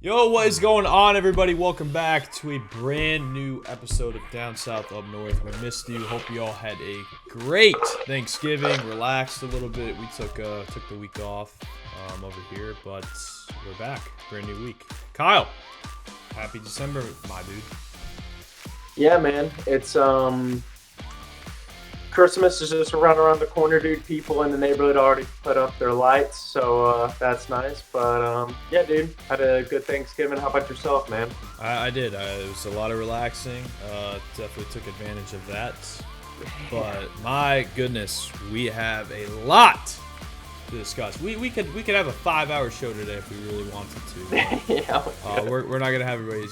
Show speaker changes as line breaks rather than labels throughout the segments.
Yo, what is going on, everybody? Welcome back to a brand new episode of Down South Up North. We missed you. Hope you all had a great Thanksgiving. Relaxed a little bit. We took the week off over here, but we're back. Brand new week. Kyle, happy December, my dude.
Yeah, man. It's Christmas is just around the corner, dude. People in the neighborhood already put up their lights, so that's nice. But yeah, dude, had a good Thanksgiving. How about yourself, man?
I did. It was a lot of relaxing. Definitely took advantage of that. But my goodness, we have a lot to discuss. We could have a 5-hour show today if we really wanted to.
Yeah.
We're not gonna have everybody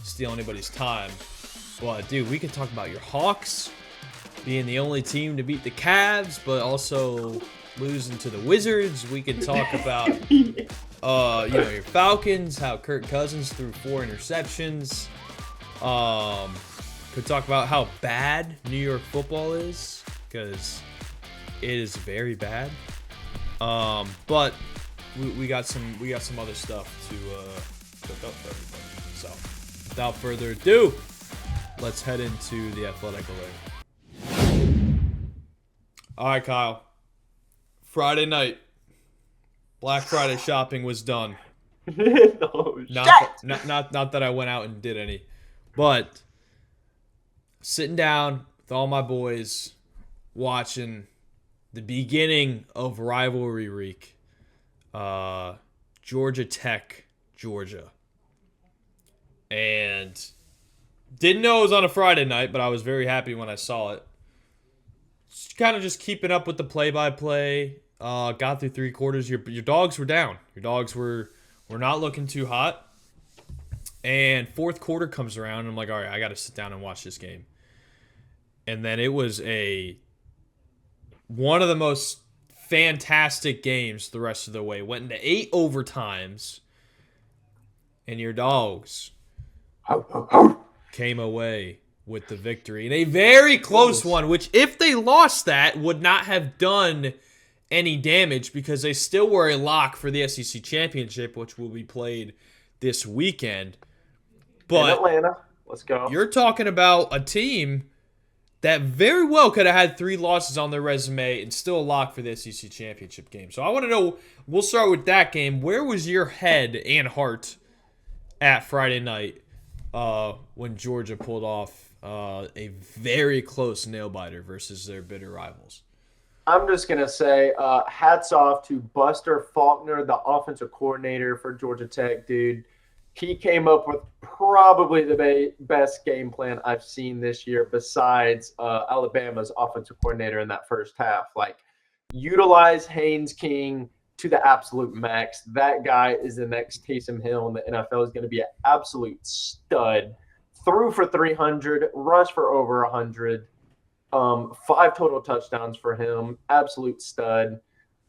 steal anybody's time. But dude, we could talk about your Hawks being the only team to beat the Cavs, but also losing to the Wizards. We could talk about your Falcons, how Kirk Cousins threw 4 interceptions. Could talk about how bad New York football is, because it is very bad. But we got some other stuff to cook up for everybody. So without further ado, let's head into the athletic alert. All right, Kyle. Friday night, Black Friday shopping was done. Not that I went out and did any, but sitting down with all my boys, watching the beginning of rivalry week, Georgia Tech, Georgia, and didn't know it was on a Friday night, but I was very happy when I saw it. Kind of just keeping up with the play-by-play. Got through 3 quarters. Your dogs were down. Your dogs were not looking too hot. And 4th quarter comes around, and I'm like, all right, I got to sit down and watch this game. And then it was one of the most fantastic games the rest of the way. Went into 8 overtimes, and your dogs came away with the victory in a very close one, which if they lost that would not have done any damage, because they still were a lock for the SEC championship, which will be played this weekend. But
in Atlanta, let's go.
You're talking about a team that very well could have had 3 losses on their resume and still a lock for the SEC championship game. So I want to know, we'll start with that game. Where was your head and heart at Friday night when Georgia pulled off a very close nail-biter versus their bitter rivals?
I'm just going to say hats off to Buster Faulkner, the offensive coordinator for Georgia Tech, dude. He came up with probably the best game plan I've seen this year besides Alabama's offensive coordinator in that first half. Like, utilize Haynes King to the absolute max. That guy is the next Taysom Hill in the NFL. Is going to be an absolute stud. Threw for 300, rushed for over 100, 5 total touchdowns for him. Absolute stud.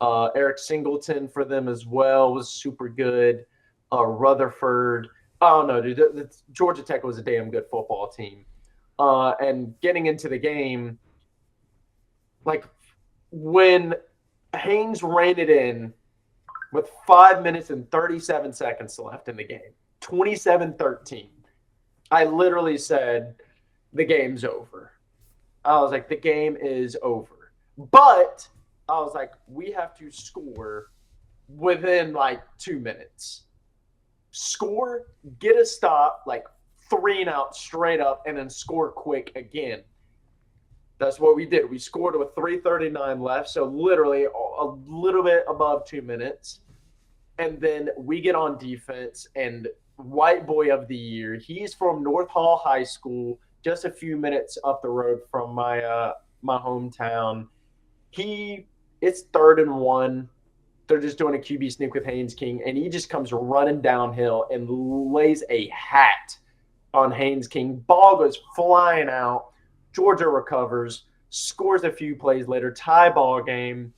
Eric Singleton for them as well was super good. Rutherford. Oh, no, dude. Georgia Tech was a damn good football team. And getting into the game, like when Haynes ran it in with 5 minutes and 37 seconds left in the game, 27-13. I literally said, the game's over. I was like, the game is over. But I was like, we have to score within like 2 minutes. Score, get a stop, like 3 and out straight up, and then score quick again. That's what we did. We scored with 3:39 left, so literally a little bit above 2 minutes. And then we get on defense, and White Boy of the Year. He's from North Hall High School, just a few minutes up the road from my hometown. It's 3rd and 1. They're just doing a QB sneak with Haynes King, and he just comes running downhill and lays a hat on Haynes King. Ball goes flying out. Georgia recovers, scores a few plays later, tie ball game,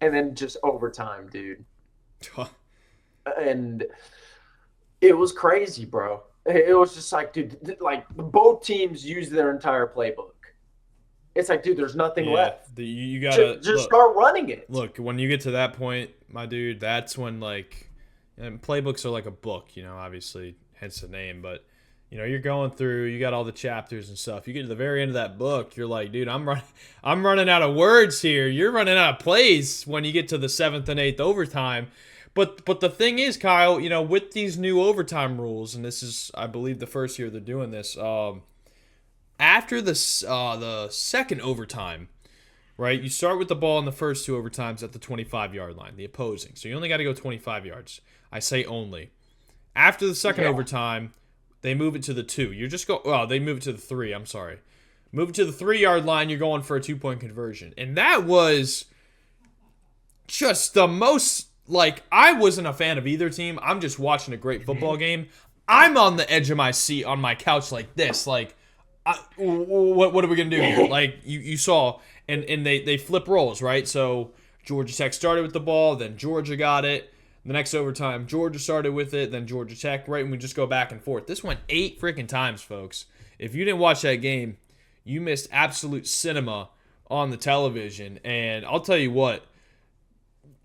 and then just overtime, dude. And it was crazy, bro. It was just like, dude, like both teams used their entire playbook. It's like, dude, there's nothing left.
You gotta
just start running it.
Look, when you get to that point, my dude, that's when like And playbooks are like a book, obviously, hence the name. But you're going through, you got all the chapters and stuff. You get to the very end of that book, you're like, dude, I'm running out of words here. You're running out of plays when you get to the 7th and 8th overtime. But the thing is, Kyle, with these new overtime rules, and this is, I believe, the first year they're doing this. After the second overtime, right? You start with the ball in the first 2 overtimes at the 25-yard line, the opposing. So you only got to go 25 yards. I say only. After the second overtime, they move it to the 2. They move it to the 3. I'm sorry. Move it to the 3-yard line. You're going for a 2-point conversion, and that was just the most. Like, I wasn't a fan of either team. I'm just watching a great football game. I'm on the edge of my seat on my couch like this. Like, what are we going to do here? Like, you saw, and they flip roles, right? So Georgia Tech started with the ball, then Georgia got it. The next overtime, Georgia started with it, then Georgia Tech, right? And we just go back and forth. This went 8 freaking times, folks. If you didn't watch that game, you missed absolute cinema on the television. And I'll tell you what,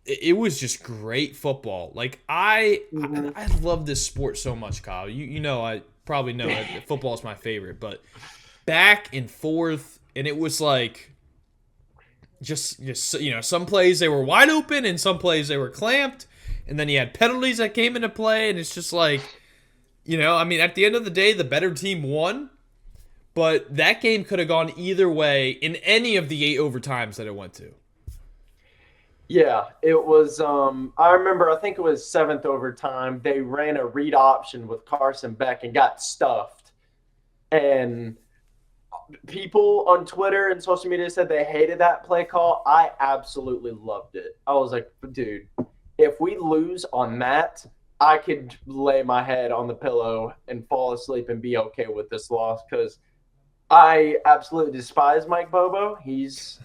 it was just great football. Like, I love this sport so much, Kyle. I probably know that football is my favorite, but back and forth, and it was like just some plays they were wide open and some plays they were clamped, and then you had penalties that came into play, and it's just like, at the end of the day, the better team won, but that game could have gone either way in any of the 8 overtimes that it went to.
Yeah, it was. I remember. I think it was 7th overtime. They ran a read option with Carson Beck and got stuffed. And people on Twitter and social media said they hated that play call. I absolutely loved it. I was like, dude, if we lose on that, I could lay my head on the pillow and fall asleep and be okay with this loss, because I absolutely despise Mike Bobo. He's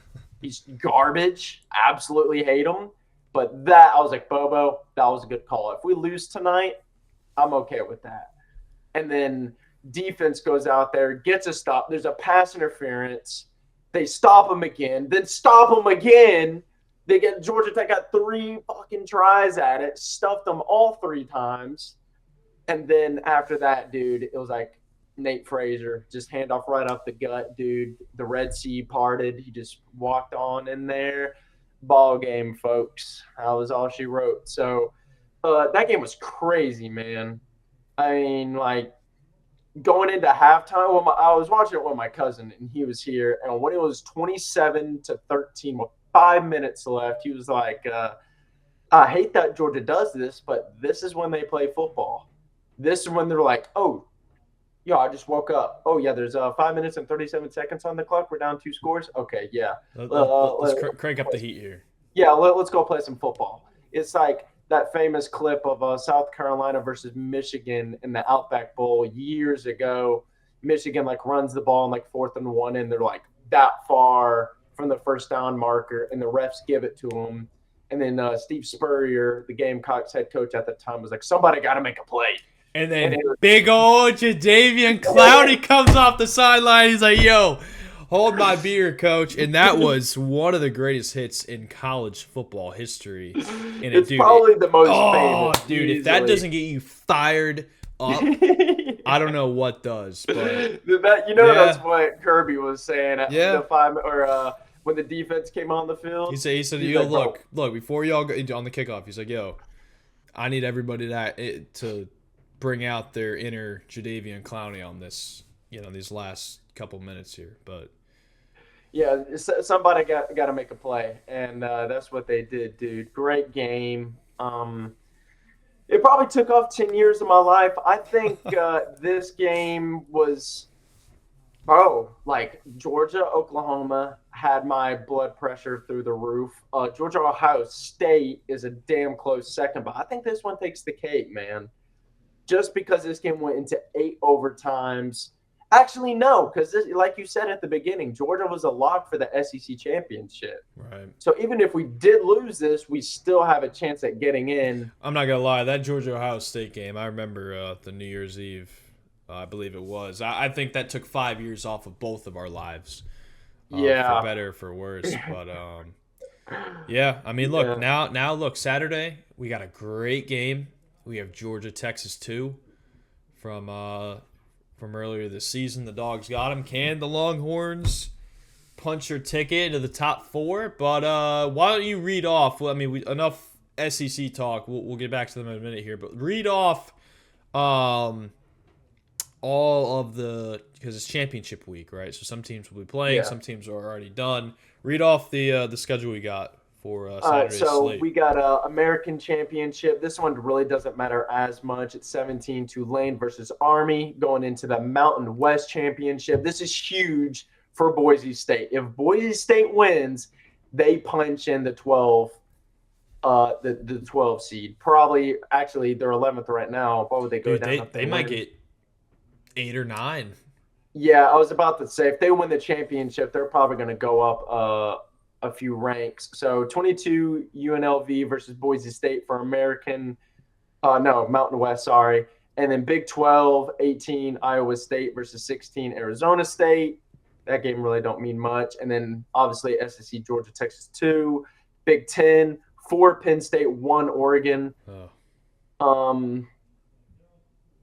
garbage. Absolutely hate him. But that, I was like, Bobo, that was a good call. If we lose tonight, I'm okay with that. And then defense goes out there, gets a stop. There's a pass interference. They stop him again, then stop him again. Georgia Tech got 3 fucking tries at it, stuffed them all 3 times. And then after that, dude, it was like, Nate Frazier, just handoff right off the gut, dude. The Red Sea parted. He just walked on in there. Ball game, folks. That was all she wrote. So that game was crazy, man. I mean, like, going into halftime, I was watching it with my cousin, and he was here. And when it was 27-13 with 5 minutes left, he was like, I hate that Georgia does this, but this is when they play football. This is when they're like, oh, yeah, I just woke up. Oh, yeah, there's 5 minutes and 37 seconds on the clock. We're down 2 scores. Okay, yeah.
Let's crank up the heat here.
Yeah, let's go play some football. It's like that famous clip of South Carolina versus Michigan in the Outback Bowl years ago. Michigan, runs the ball in, 4th and 1, and they're, that far from the first down marker, and the refs give it to them. And then Steve Spurrier, the Gamecocks head coach at the time, was like, somebody got to make a play.
And then big old Jadeveon Clowney comes off the sideline. He's like, yo, hold my beer, coach. And that was one of the greatest hits in college football history. And
it's probably the most famous.
Dude, easily. If that doesn't get you fired up, I don't know what does. But
that's what Kirby was saying at
the
5 or when the defense came on the field.
He said, yo, like, look, before y'all go on the kickoff, he's like, yo, I need everybody to bring out their inner Jadeveon Clowney on this, these last couple minutes here. But
yeah, somebody got to make a play, and that's what they did, dude. Great game. It probably took off 10 years of my life. I think this game was, Georgia, Oklahoma had my blood pressure through the roof. Georgia, Ohio State is a damn close second, but I think this one takes the cake, man. Just because this game went into 8 overtimes. Actually, no, because like you said at the beginning, Georgia was a lock for the SEC championship.
Right.
So even if we did lose this, we still have a chance at getting in.
I'm not going to lie. That Georgia-Ohio State game, I remember the New Year's Eve, I believe it was. I think that took 5 years off of both of our lives.
Yeah.
For better or for worse. But, yeah, I mean, look, now look, Saturday, we got a great game. We have Georgia, Texas 2 from earlier this season. The Dogs got them. Can the Longhorns punch their ticket into the top 4? But why don't you read off? Well, I mean, enough SEC talk. We'll get back to them in a minute here. But read off all of the, because it's championship week, right? So some teams will be playing, some teams are already done. Read off the schedule we got for Saturday's slate.
We got American Championship. This one really doesn't matter as much. It's 17 Tulane versus Army going into the Mountain West Championship. This is huge for Boise State. If Boise State wins, they punch in the 12 the 12 seed. Probably, actually, they're 11th right now. What would they go down?
They might get 8 or 9.
Yeah, I was about to say, if they win the championship, they're probably going to go up a few ranks. So 22 UNLV versus Boise State for Mountain West, sorry. And then Big 12, 18 Iowa State versus 16 Arizona State. That game really don't mean much. And then obviously SEC, Georgia, Texas 2. Big 10, 4 Penn State, 1 Oregon.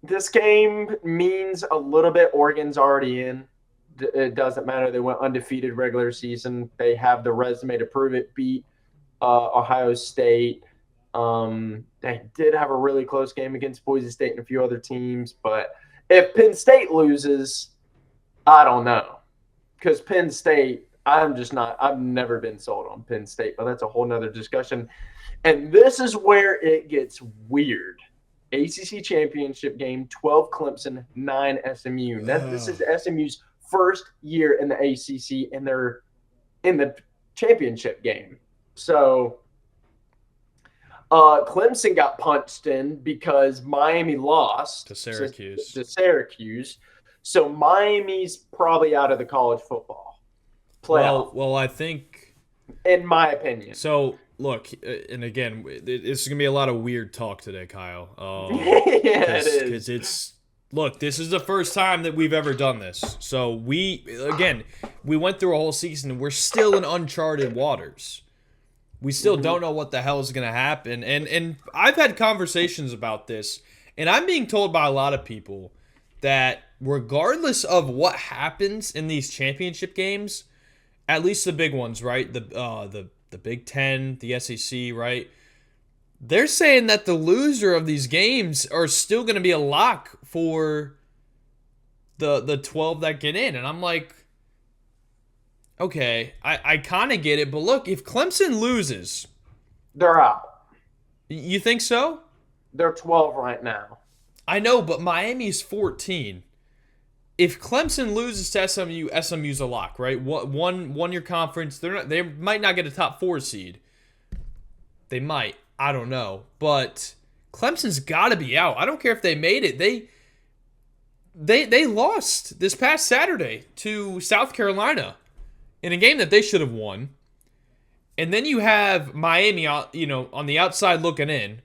This game means a little bit. Oregon's already in. It doesn't matter. They went undefeated regular season. They have the resume to prove it. Beat Ohio State. They did have a really close game against Boise State and a few other teams. But if Penn State loses, I don't know. Because Penn State, I've never been sold on Penn State. But that's a whole nother discussion. And this is where it gets weird. ACC championship game, 12 Clemson, 9 SMU. This is SMU's first year in the ACC, and they're in the championship game. So Clemson got punched in because Miami lost
to
Syracuse. So Miami's probably out of the college football playoff.
Well, I think,
in my opinion.
So look, and again, it's going to be a lot of weird talk today, Kyle.
Yeah, it is.
Because this is the first time that we've ever done this. So we went through a whole season and we're still in uncharted waters. We still don't know what the hell is going to happen. And I've had conversations about this, and I'm being told by a lot of people that regardless of what happens in these championship games, at least the big ones, right? The Big Ten, the SEC, right? They're saying that the loser of these games are still going to be a lock for the 12 that get in. And I'm like, okay, I kind of get it. But look, if Clemson loses,
they're out.
You think so?
They're 12 right now.
I know, but Miami's 14. If Clemson loses to SMU, SMU's a lock, right? One year conference. They might not get a top 4 seed. They might. I don't know. But Clemson's got to be out. I don't care if they made it. They lost this past Saturday to South Carolina in a game that they should have won. And then you have Miami, on the outside looking in.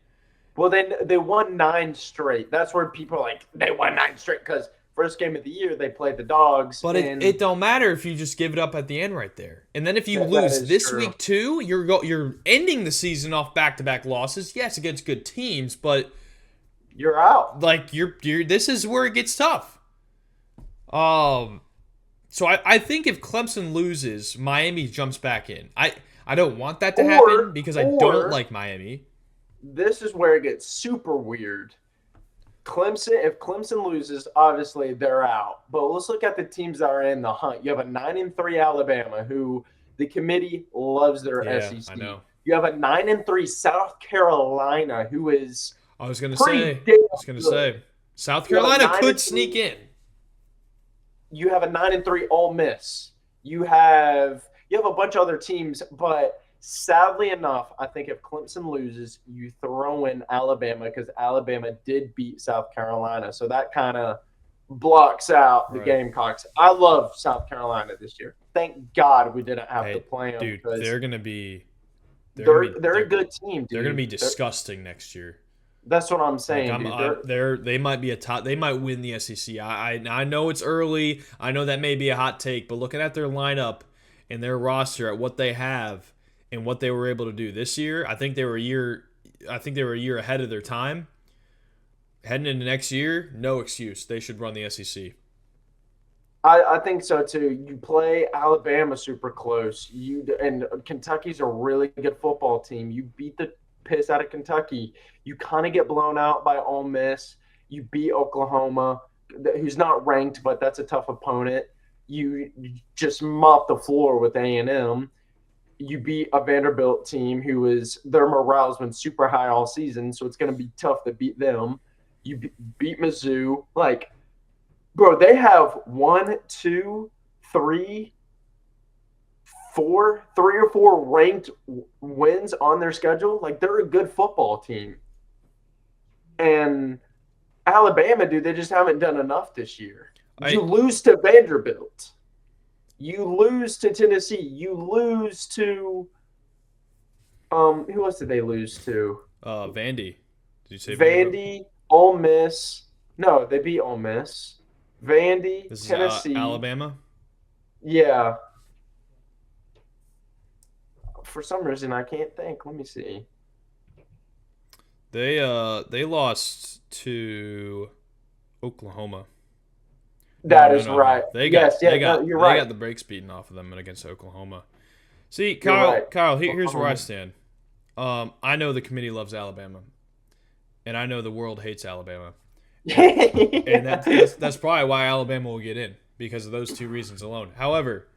Well, they won 9 straight. That's where people are like, they won 9 straight because first game of the year, they played the Dogs.
But it don't matter if you just give it up at the end right there. And then if you lose this week too, you're ending the season off back-to-back losses. Yes, against good teams, but
you're out.
Like you're this is where it gets tough. So I think if Clemson loses, Miami jumps back in. I don't want that to happen because I don't like Miami.
This is where it gets super weird. If Clemson loses, obviously they're out. But let's look at the teams that are in the hunt. You have a 9-3 Alabama, who the committee loves their SEC.
I know.
You have a 9-3 South Carolina, who is
I was going to say South Carolina could sneak in.
You have a 9-3 Ole Miss. You have a bunch of other teams, but sadly enough, I think if Clemson loses, you throw in Alabama because Alabama did beat South Carolina. So that kind of blocks out the Gamecocks. I love South Carolina this year. Thank God we didn't have to play them.
Dude, they're going to be –
They're a good team, dude.
They're going to be disgusting next year.
That's what I'm saying,
dude. They might be they might win the SEC. I know it's early. I know that may be a hot take, but looking at their lineup and their roster, at what they have – and what they were able to do this year, I think they were a year ahead of their time. heading into next year, no excuse. They should run the SEC.
I think so too. You play Alabama super close. And Kentucky's a really good football team. You beat the piss out of Kentucky. You kind of get blown out by Ole Miss. You beat Oklahoma, who's not ranked, but that's a tough opponent. You just mop the floor with A&M. You beat a Vanderbilt team who is their morale's been super high all season, so it's going to be tough to beat them. You beat Mizzou, like. Bro, they have three or four ranked wins on their schedule. Like, they're a good football team. And Alabama, dude, they just haven't done enough this year. You lose to Vanderbilt. You lose to Tennessee. You lose to who else did they lose to?
Vandy. Did you say
Vandy, Ole Miss. No, they beat Ole Miss. Vandy,
this
Tennessee,
is Alabama.
Yeah. For some reason, I can't think. Let me see.
They lost to Oklahoma.
That is right.
They got
you're right.
They got the brakes beaten off of them against Oklahoma. See, Kyle, here's where I stand. I know the committee loves Alabama, and I know the world hates Alabama. And that's probably why Alabama will get in, because of those two reasons alone. However,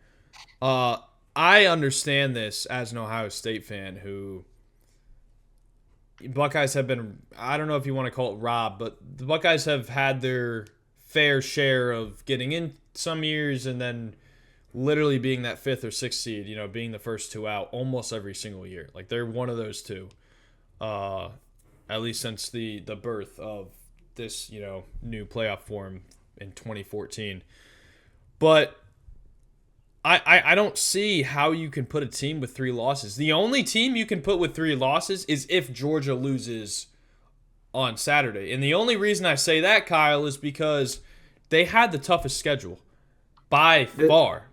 I understand this as an Ohio State fan who Buckeyes have been, I don't know if you want to call it robbed, but the Buckeyes have had their fair share of getting in some years and then literally being that 5th or 6th seed, being the first two out almost every single year. Like, they're one of those two, at least since the birth of this, new playoff form in 2014. But I don't see how you can put a team with 3 losses. The only team you can put with 3 losses is if Georgia loses on Saturday. And the only reason I say that, Kyle, is because they had the toughest schedule by far.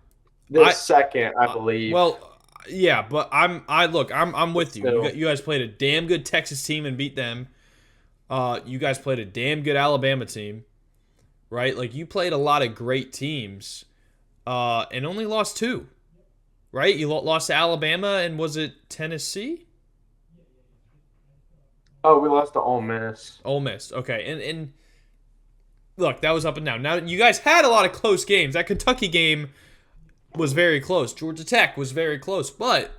Second, I believe.
Well, yeah, but I'm with you. You guys played a damn good Texas team and beat them. You guys played a damn good Alabama team, right? Like, you played a lot of great teams, and only lost 2, right? You lost to Alabama, and was it Tennessee?
Oh, we lost to Ole Miss.
Ole Miss, okay. And look, that was up and down. Now, you guys had a lot of close games. That Kentucky game was very close. Georgia Tech was very close. But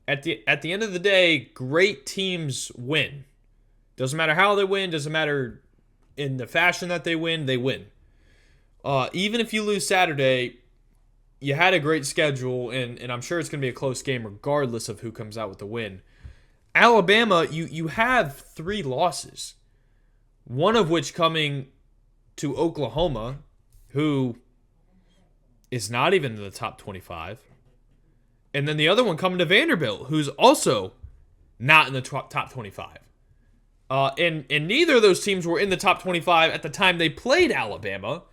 at the end of the day, great teams win. Doesn't matter how they win. Doesn't matter in the fashion that they win. They win. Even if you lose Saturday, you had a great schedule, and I'm sure it's going to be a close game regardless of who comes out with the win. Alabama, you have 3 losses, one of which coming to Oklahoma, who is not even in the top 25, and then the other one coming to Vanderbilt, who's also not in the top 25. And neither of those teams were in the top 25 at the time they played Alabama.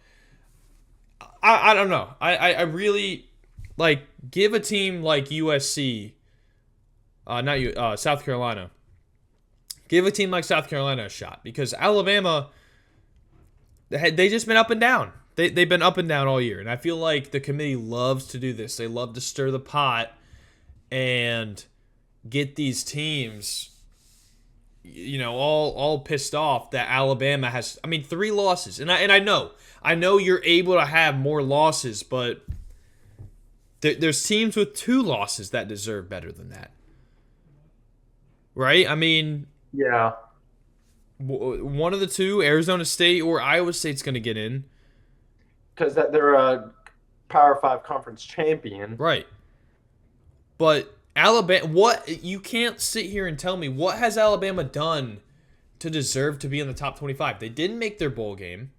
I don't know. I really, like, give a team like USC, South Carolina. Give a team like South Carolina a shot, because Alabama, they just been up and down. They've been up and down all year, and I feel like the committee loves to do this. They love to stir the pot and get these teams, all pissed off that Alabama has, 3 losses. And I know you're able to have more losses, but there's teams with 2 losses that deserve better than that. Right?
Yeah.
One of the two, Arizona State or Iowa State's going to get in.
Because they're a Power 5 conference champion.
Right. But Alabama, you can't sit here and tell me what has Alabama done to deserve to be in the top 25. They didn't make their bowl game.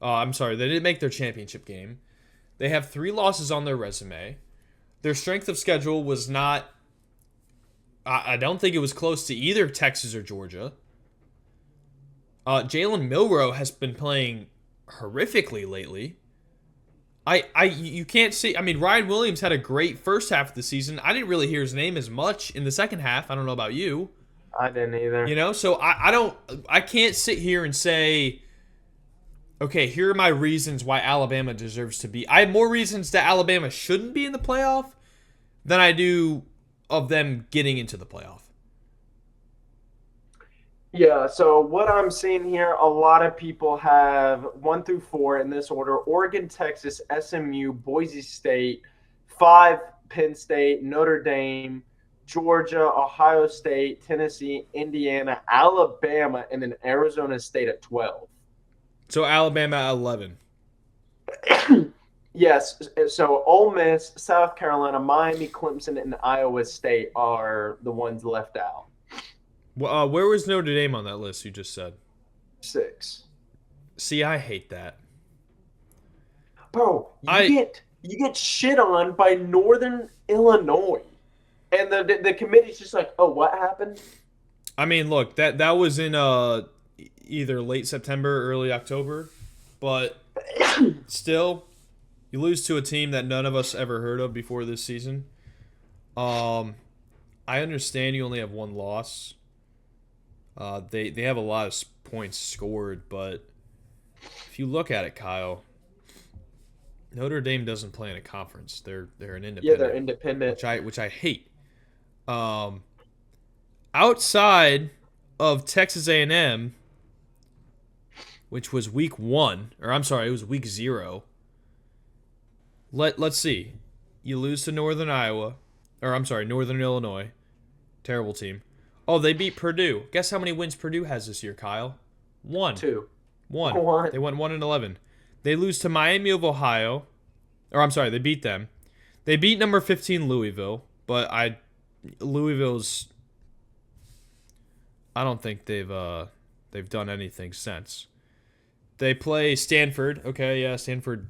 They didn't make their championship game. They have 3 losses on their resume. Their strength of schedule was not, I don't think it was close to either Texas or Georgia. Jalen Milroe has been playing horrifically lately. You can't see. Ryan Williams had a great first half of the season. I didn't really hear his name as much in the second half. I don't know about you.
I didn't either.
So I can't sit here and say, okay, here are my reasons why Alabama deserves to be. I have more reasons that Alabama shouldn't be in the playoff than I do of them getting into the playoff.
Yeah, so what I'm seeing here, a lot of people have 1 through 4 in this order: Oregon, Texas, SMU, Boise State, 5, Penn State, Notre Dame, Georgia, Ohio State, Tennessee, Indiana, Alabama, and then Arizona State at 12.
So Alabama at 11.
Yes, so Ole Miss, South Carolina, Miami, Clemson, and Iowa State are the ones left out.
Where was Notre Dame on that list you just said?
6.
See, I hate that.
Bro,
I
you get shit on by Northern Illinois, and the committee's just like, oh, what happened?
I mean, look, that was in either late September or early October, but still, you lose to a team that none of us ever heard of before this season. I understand you only have one loss. They have a lot of points scored, but if you look at it, Kyle, Notre Dame doesn't play in a conference. They're an independent.
Yeah, they're independent.
Which I hate. Outside of Texas A&M, which was week 1, or I'm sorry, it was week 0. Let's see. You lose to Northern Illinois. Terrible team. Oh, they beat Purdue. Guess how many wins Purdue has this year, Kyle? 1.
2.
1.
1.
They went 1-11. They lose to Miami of Ohio. Or I'm sorry, they beat them. They beat number 15 Louisville, but Louisville's I don't think they've done anything since. They play Stanford. Okay, yeah, Stanford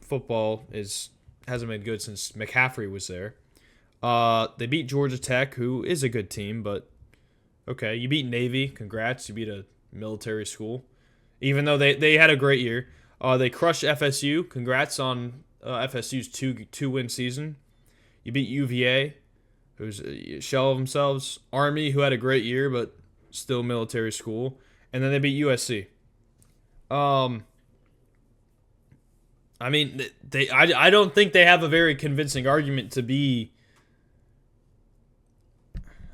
football hasn't been good since McCaffrey was there. They beat Georgia Tech, who is a good team, but okay. You beat Navy. Congrats. You beat a military school. Even though they had a great year. They crushed FSU. Congrats on FSU's two-win season. You beat UVA, who's a shell of themselves. Army, who had a great year, but still military school. And then they beat USC. I mean, I don't think they have a very convincing argument to be.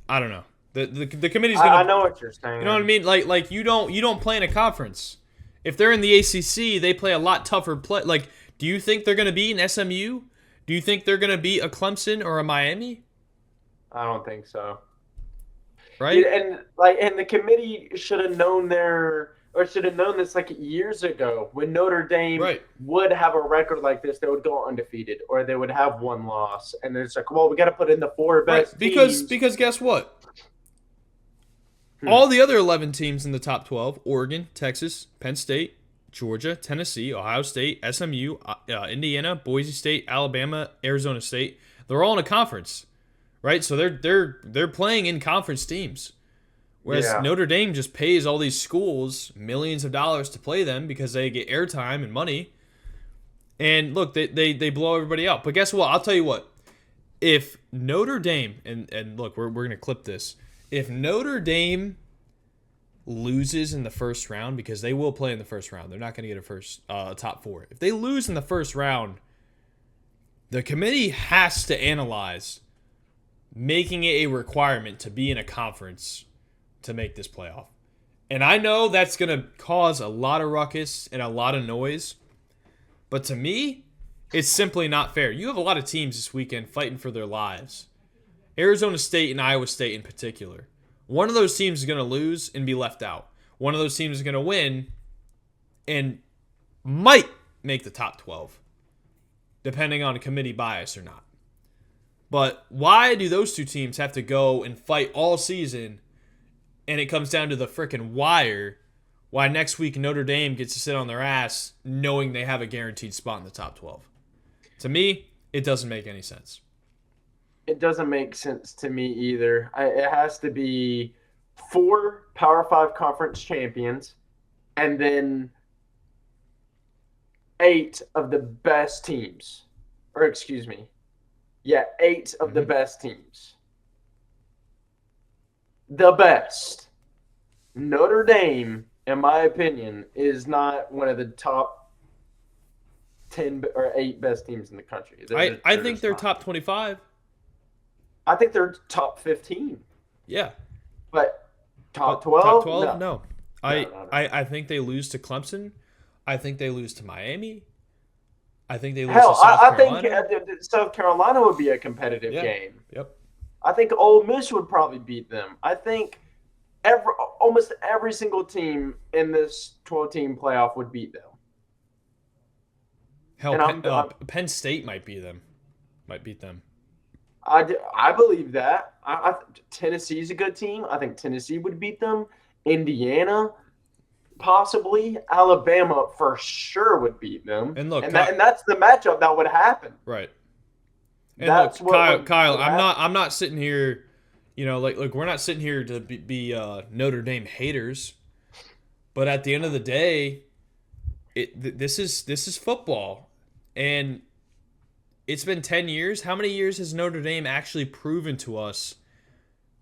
I don't know. The committee's gonna.
I know what you're saying.
You know what I mean? Like you don't play in a conference. If they're in the ACC, they play a lot tougher play. Like, do you think they're gonna be an SMU? Do you think they're gonna be a Clemson or a Miami?
I don't think so.
Right?
And the committee should have known this like years ago when Notre Dame would have a record like this. They would go undefeated, or they would have one loss, and it's like, well, we got to put in the 4 best teams.
Because guess what? All the other 11 teams in the top 12, Oregon, Texas, Penn State, Georgia, Tennessee, Ohio State, SMU, Indiana, Boise State, Alabama, Arizona State, they're all in a conference, right? So they're playing in conference teams. Whereas Notre Dame just pays all these schools millions of dollars to play them because they get airtime and money. And look, they blow everybody out. But guess what? I'll tell you what. If Notre Dame, and look, we're going to clip this. If Notre Dame loses in the first round, because they will play in the first round, they're not going to get a top 4. If they lose in the first round, the committee has to analyze making it a requirement to be in a conference to make this playoff. And I know that's going to cause a lot of ruckus and a lot of noise, but to me, it's simply not fair. You have a lot of teams this weekend fighting for their lives. Arizona State and Iowa State in particular. One of those teams is going to lose and be left out. One of those teams is going to win and might make the top 12, depending on committee bias or not. But why do those two teams have to go and fight all season, and it comes down to the frickin' wire, why next week Notre Dame gets to sit on their ass knowing they have a guaranteed spot in the top 12? To me, it doesn't make any sense.
It doesn't make sense to me either. It has to be 4 Power 5 conference champions and then 8 of the best teams. Or excuse me. Yeah, 8 of the best teams. the best. Notre Dame, in my opinion, is not one of the top 10 or 8 best teams in the country.
I think
just
they're
not.
top 25.
I think they're top 15,
Yeah.
but top
But top
12?
12?
No.
No.
No.
I think they lose to Clemson. I think they lose to Miami. I think they lose to
Hell,
South
I think
Carolina.
South Carolina would be a competitive
Yeah.
game.
Yep.
I think Ole Miss would probably beat them. I think almost every single team in this 12-team playoff would beat them.
Hell,
And
Penn State might beat them. Might beat them.
I believe that. Tennessee's a good team. I think Tennessee would beat them. Indiana, possibly. Alabama for sure would beat them.
And look,
and that's the matchup that would happen.
Right. And
That's
look, Kyle, I'm not sitting here, like we're not sitting here to be Notre Dame haters, but at the end of the day, this is football, and it's been 10 years. How many years has Notre Dame actually proven to us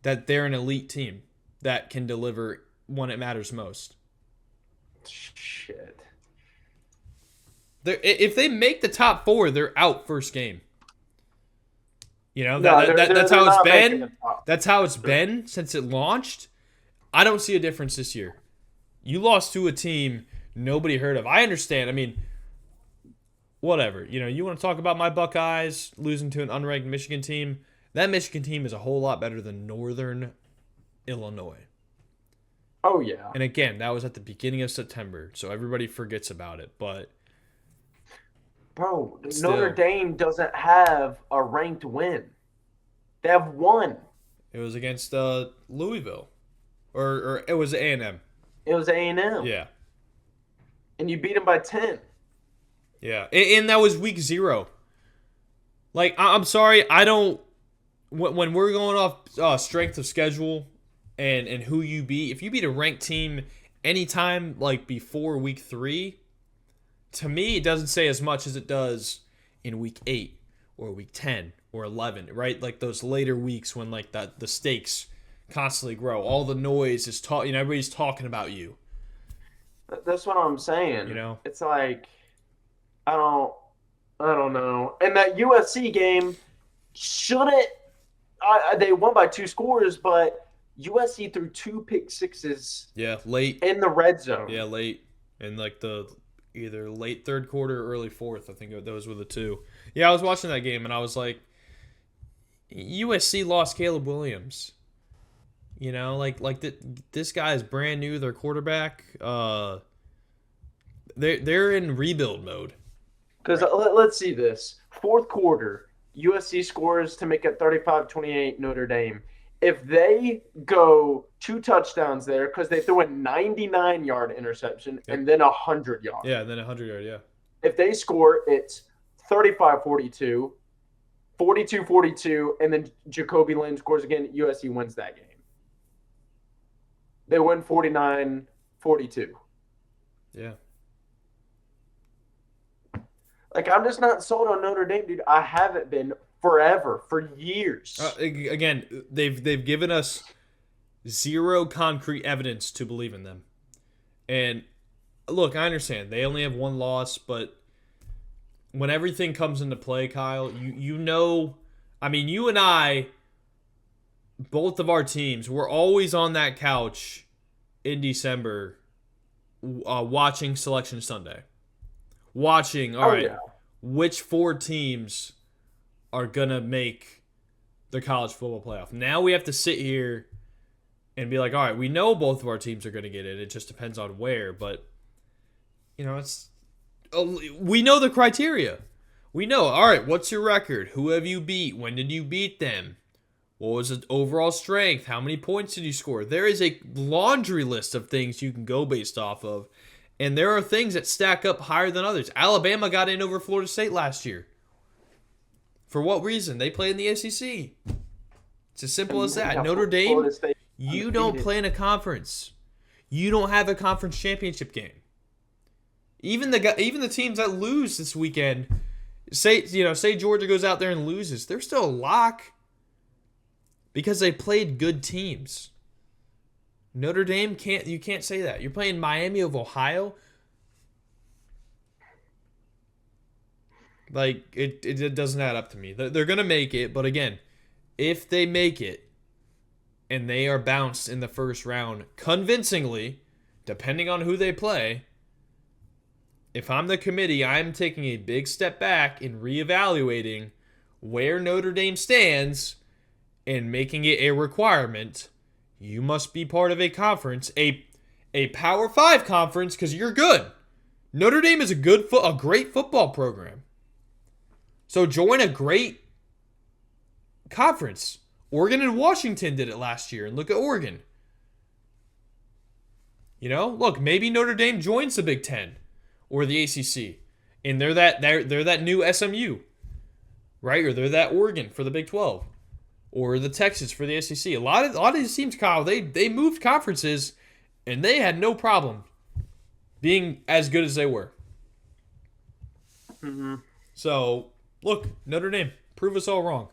that they're an elite team that can deliver when it matters most?
Shit.
If they make the top 4, they're out first game.
No,
That's how it's
not making
been.
the top.
That's how it's been since it launched. I don't see a difference this year. You lost to a team nobody heard of. I understand. I mean, whatever. You want to talk about my Buckeyes losing to an unranked Michigan team? That Michigan team is a whole lot better than Northern Illinois.
Oh, yeah.
And again, that was at the beginning of September, so everybody forgets about it. But
Bro,
Still.
Notre Dame doesn't have a ranked win. They have one.
it was against Louisville, or it was A&M.
It was A&M.
Yeah.
And you beat them by 10.
Yeah, and that was week 0. Like, I'm sorry, I don't. When we're going off strength of schedule and who you beat, if you beat a ranked team anytime like before week 3, to me it doesn't say as much as it does in week 8 or week 10 or 11, right? Like those later weeks when like the stakes constantly grow, all the noise is everybody's talking about you.
That's what I'm saying. It's like I don't know. And that USC game shouldn't. They won by 2 scores, but USC threw 2 pick sixes.
Yeah, late
in the red zone.
Yeah, late in like the either late third quarter or early fourth. I think those were the 2. Yeah, I was watching that game and I was like, USC lost Caleb Williams. This guy is brand new. Their quarterback. They're in rebuild mode.
Because let's see this. Fourth quarter, USC scores to make it 35-28 Notre Dame. If they go 2 touchdowns there, because they threw a 99-yard interception and then a 100-yard.
Yeah, and then a 100-yard, yeah.
If they score, it's 35-42, 42-42, and then Jacoby Lynn scores again, USC wins that game. They win 49-42.
Yeah.
Like, I'm just not sold on Notre Dame, dude. I haven't been forever, for years.
Again, they've given us 0 concrete evidence to believe in them. And look, I understand they only have 1 loss, but when everything comes into play, Kyle, I mean, you and I, both of our teams, we're always on that couch in December watching Selection Sunday. Watching, all right, which 4 teams are going to make the college football playoff. Now we have to sit here and be like, all right, we know both of our teams are going to get in. It just depends on where. But, we know the criteria. We know, all right, what's your record? Who have you beat? When did you beat them? What was the overall strength? How many points did you score? There is a laundry list of things you can go based off of. And there are things that stack up higher than others. Alabama got in over Florida State last year. For what reason? They play in the SEC. It's as simple as that. Notre Dame, you don't play in a conference. You don't have a conference championship game. Even the teams that lose this weekend, say Georgia goes out there and loses, they're still a lock because they played good teams. Notre Dame you can't say that. You're playing Miami of Ohio. Like it doesn't add up to me. They're gonna make it, but again, if they make it and they are bounced in the first round convincingly, depending on who they play, if I'm the committee, I'm taking a big step back in reevaluating where Notre Dame stands and making it a requirement. You must be part of a conference, a Power 5 conference, because you're good. Notre Dame is a great football program. So join a great conference. Oregon and Washington did it last year, and look at Oregon. Look, maybe Notre Dame joins the Big Ten or the ACC, and they're that new SMU, right? Or they're that Oregon for the Big 12, or the Texas for the SEC. A lot of these teams, Kyle, they moved conferences, and they had no problem being as good as they were.
Mm-hmm.
So look, Notre Dame, prove us all wrong.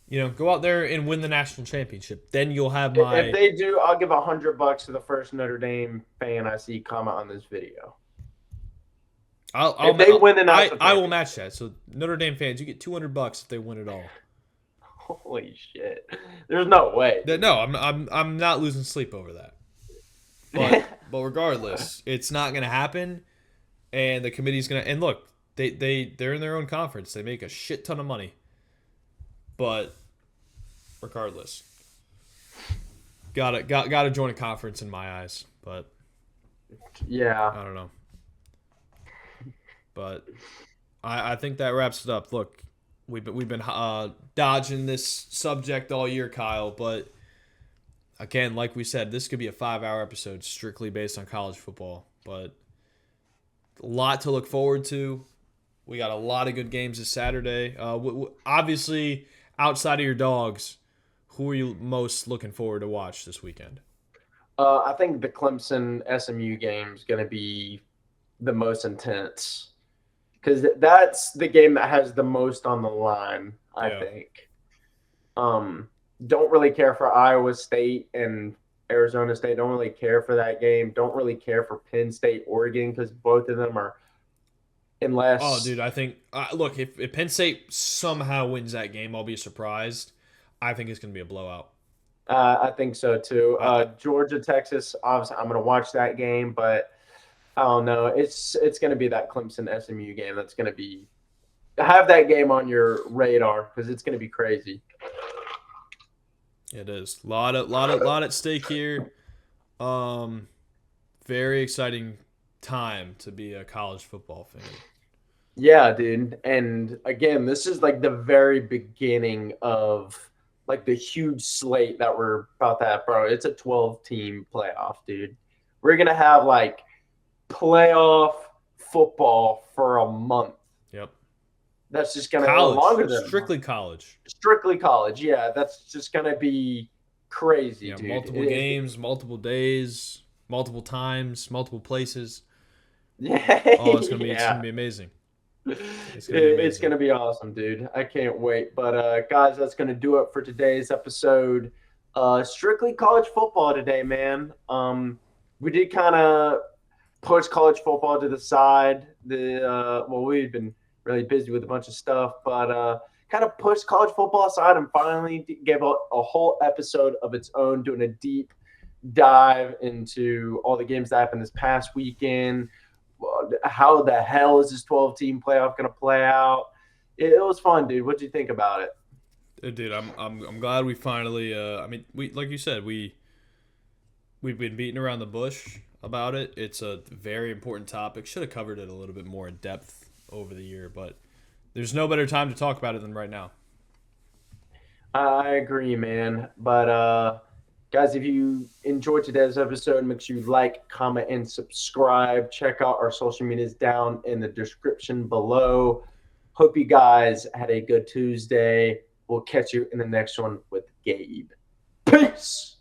Go out there and win the national championship. Then you'll have my.
If they do, I'll give $100 to the first Notre Dame fan I see comment on this video.
If
they win the national championship,
I will match that. So Notre Dame fans, you get $200 if they win it all.
Holy shit! There's no way.
No, I'm not losing sleep over that. But regardless, it's not gonna happen, and the committee's gonna. And look, they're in their own conference. They make a shit ton of money. But regardless, gotta join a conference in my eyes. But
yeah,
I don't know. But I think that wraps it up. Look, we've been dodging this subject all year, Kyle. But again, like we said, this could be a 5-hour episode strictly based on college football. But a lot to look forward to. We got a lot of good games this Saturday. Obviously, outside of your dogs, who are you most looking forward to watch this weekend?
I think the Clemson SMU game is going to be the most intense because that's the game that has the most on the line, I think. Don't really care for Iowa State and Arizona State. Don't really care for that game. Don't really care for Penn State, Oregon, because both of them are unless.
Oh, dude, I think look, if Penn State somehow wins that game, I'll be surprised. I think it's going to be a blowout.
I think so too. Georgia, Texas. Obviously, I'm going to watch that game, but I don't know. It's going to be that Clemson SMU game. That's going to be have that game on your radar because it's going to be crazy.
It is lot at stake here. Very exciting time to be a college football fan.
Yeah, dude. And again, this is like the very beginning of like the huge slate that we're about to have, bro. It's a 12-team playoff, dude. We're going to have like playoff football for a month.
Yep.
That's just going to go longer than
strictly college.
Strictly college. Yeah, that's just going to be crazy, dude.
Multiple games, multiple days, multiple times, multiple places.
Yeah.
Oh, it's gonna be amazing.
It's gonna be awesome, dude. I can't wait. But guys, that's gonna do it for today's episode. Strictly college football today, man. We did kind of push college football to the side. We've been really busy with a bunch of stuff, but kind of pushed college football aside and finally gave a whole episode of its own, doing a deep dive into all the games that happened this past weekend. How the hell is this 12-team playoff going to play out? It was fun, dude. What do you think about it?
Dude, I'm glad we finally. We like you said, we've been beating around the bush about it. It's a very important topic. Should have covered it a little bit more in depth over the year, but there's no better time to talk about it than right now.
I agree, man. But guys, if you enjoyed today's episode, make sure you like, comment, and subscribe. Check out our social medias down in the description below. Hope you guys had a good Tuesday. We'll catch you in the next one with Gabe. Peace!